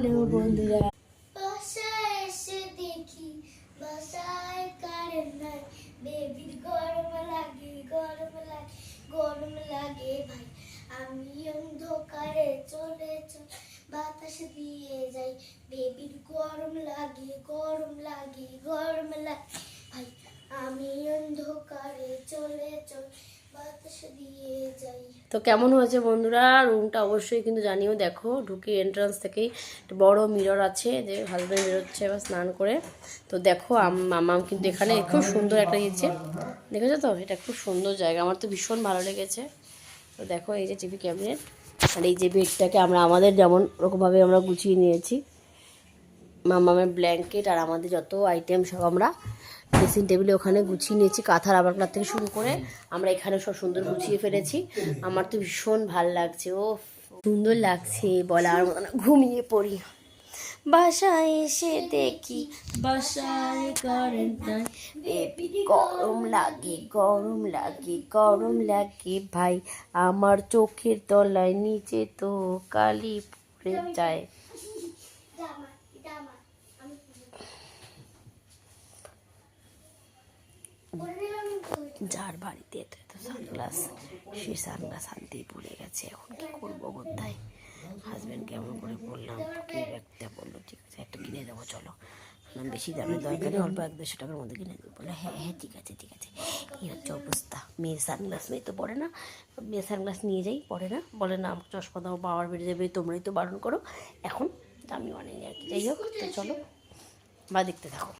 Hello বন্ধুরা, বাসায় এসে দেখি বাসায় কারেন্ট নাই, বেবির গরম লাগে গরম লাগে ভাই। আমি অন্ধকারে চলে বাতাস দিয়ে যাই, বেবির গরম লাগে ভাই। আমি অন্ধকারে চলে বাতাস দিয়ে যাই। তো কেমন হয়েছে বন্ধুরা? রুমটা অবশ্যই কিন্তু জানিও। দেখো ঢুকে এন্ট্রান্স থেকেই একটা বড় মিরর আছে, যে হাজব্যান্ড বেরোচ্ছে এবার স্নান করে। তো দেখো মামাম কিন্তু এখানে খুব সুন্দর একটা দিয়েছে, দেখেছো তো? এটা খুব সুন্দর জায়গা, আমার তো ভীষণ ভালো লেগেছে। তো দেখো এই যে টিভি ক্যাবিনেট, আর এই যে বেডটাকে আমরা আমাদের যেমন ওরকমভাবে আমরা গুছিয়ে নিয়েছি। মামামের ব্ল্যাঙ্কেট আর আমাদের যত আইটেম সব আমরা ড্রেসিং টেবিলে ওখানে গুছিয়ে নিয়েছি, কাঁথা রাবার থেকে শুরু করে আমরা এখানে সব সুন্দর গুছিয়ে ফেলেছি। আমার তো ভীষণ ভাল লাগছে, ও সুন্দর লাগছে বলার মতো না। ঘুমিয়ে পড়ি। বাসায় এসে দেখি বাসায় কারেন্ট নাই, বেবি গরম লাগে ভাই। আমার চোখের তলায় নিচে তো কালি পড়ে যায়। যার বাড়িতে এত সানগ্লাস, সে সানগ্লাস আনতেই ভুলে গেছে। এখন কি করবো কোথায়? হাজব্যান্ড কেমন করে বললাম, কে একটা বললো ঠিক আছে একটা কিনে দেবো চলো। বেশি দামের দরকার নেই, অল্প 100-200 টাকার মধ্যে কিনে দেবো। বলে হ্যাঁ হ্যাঁ ঠিক আছে। এই হচ্ছে অবস্থা। মেয়ের সানগ্লাস মেয়ে তো পড়ে না, মেয়ের সানগ্লাস নিয়ে যাই, পড়ে না। বলে না আমাকে চশমা দাও, পাওয়ার বেড়ে যাবে, তোমরাই তো বারণ করো। এখন আমিও আনিনি আর কি। যাই হোক, তো চলো বা দেখতে থাকো।